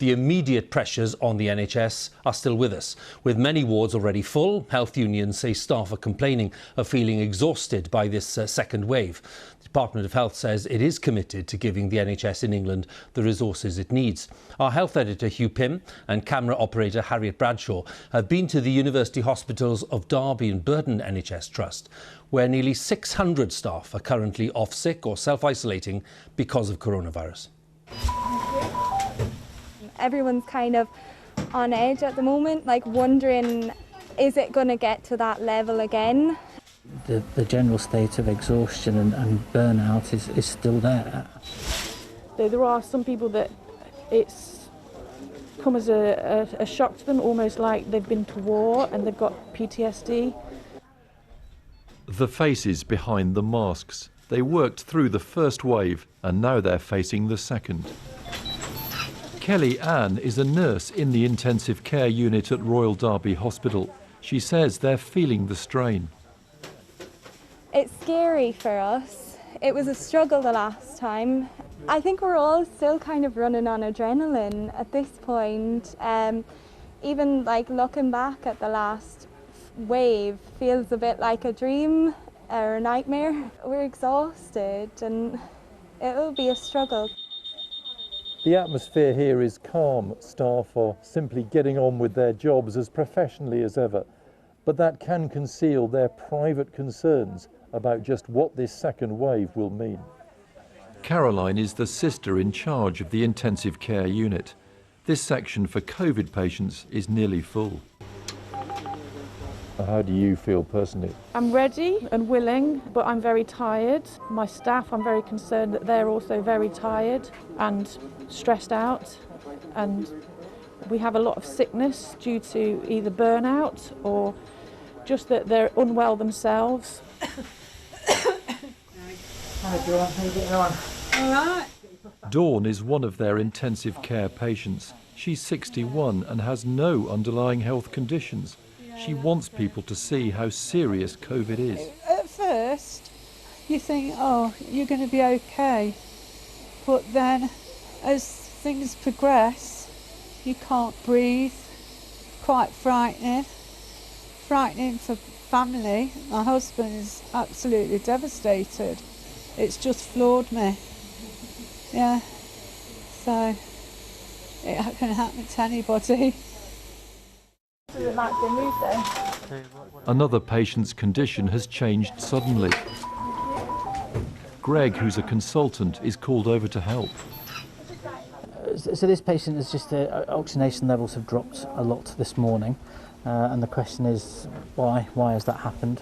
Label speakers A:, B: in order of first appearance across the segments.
A: The immediate pressures on the NHS are still with us. With many wards already full, health unions say staff are complaining of feeling exhausted by this second wave. The Department of Health says it is committed to giving the NHS in England the resources it needs. Our health editor Hugh Pym and camera operator Harriet Bradshaw have been to the University Hospitals of Derby and Burton NHS Trust, where nearly 600 staff are currently off sick or self-isolating because of coronavirus.
B: Everyone's kind of on edge at the moment, like wondering, is it going to get to that level again?
C: The general state of exhaustion and burnout is still there.
D: There are some people that it's come as a shock to them, almost like they've been to war and they've got PTSD.
E: The faces behind the masks. They worked through the first wave and now they're facing the second. Kelly Ann is a nurse in the intensive care unit at Royal Derby Hospital. She says they're feeling the strain.
B: It's scary for us. It was a struggle the last time. I think we're all still kind of running on adrenaline at this point. Even like looking back at the last wave feels a bit like a dream or a nightmare. We're exhausted and it will be a struggle.
F: The atmosphere here is calm. Staff are simply getting on with their jobs as professionally as ever. But that can conceal their private concerns about just what this second wave will mean.
E: Caroline is the sister in charge of the intensive care unit. This section for COVID patients is nearly full.
F: How do you feel personally?
D: I'm ready and willing, but I'm very tired. My staff, I'm very concerned that they're also very tired and stressed out. And we have a lot of sickness due to either burnout or just that they're unwell themselves.
C: Hi Dawn, how are you getting on?
G: All right.
E: Dawn is one of their intensive care patients. She's 61 and has no underlying health conditions. She wants people to see how serious COVID is.
G: At first, you think, oh, you're going to be okay. But then, as things progress, you can't breathe. Quite frightening. Frightening for family. My husband is absolutely devastated. It's just floored me. Yeah. So, it can happen to anybody.
E: Another patient's condition has changed suddenly. Greg, who's a consultant, is called over to help.
C: So this patient has just, oxygenation levels have dropped a lot this morning, and the question is why has that happened?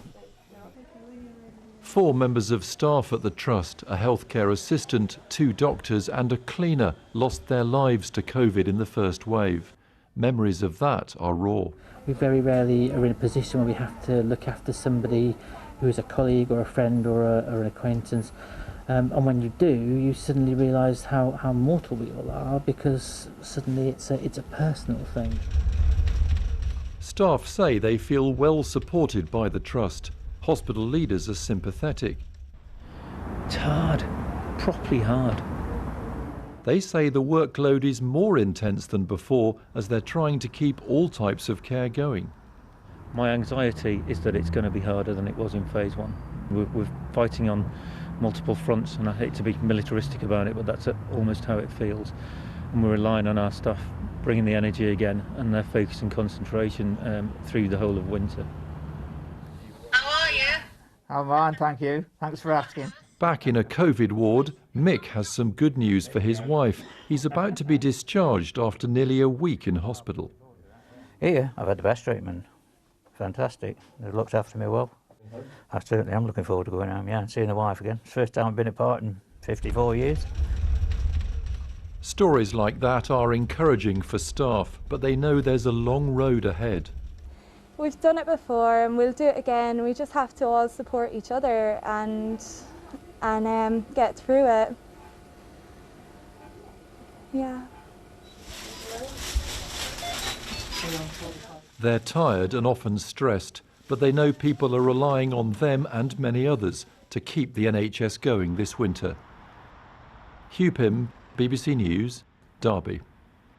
E: 4 members of staff at the trust, a healthcare assistant, 2 doctors and a cleaner, lost their lives to COVID in the first wave. Memories of that are raw.
C: We very rarely are in a position where we have to look after somebody who is a colleague or a friend or an acquaintance. And when you do, you suddenly realise how mortal we all are, because suddenly it's a personal thing.
E: Staff say they feel well supported by the trust. Hospital leaders are sympathetic.
C: It's hard, properly hard.
E: They say the workload is more intense than before as they're trying to keep all types of care going.
H: My anxiety is that it's going to be harder than it was in phase 1. We're fighting on multiple fronts, and I hate to be militaristic about it, but that's almost how it feels. And we're relying on our staff bringing the energy again, and their focus and concentration through the whole of winter.
I: How are you?
J: I'm fine, thank you. Thanks for asking.
E: Back in a COVID ward, Mick has some good news for his wife. He's about to be discharged after nearly a week in hospital.
J: Here, I've had the best treatment. Fantastic. They've looked after me well. I certainly am looking forward to going home, yeah, and seeing the wife again. It's the first time I've been apart in 54 years.
E: Stories like that are encouraging for staff, but they know there's a long road ahead.
B: We've done it before and we'll do it again. We just have to all support each other and get through it. Yeah.
E: They're tired and often stressed, but they know people are relying on them and many others to keep the NHS going this winter. Hugh Pym, BBC News, Derby.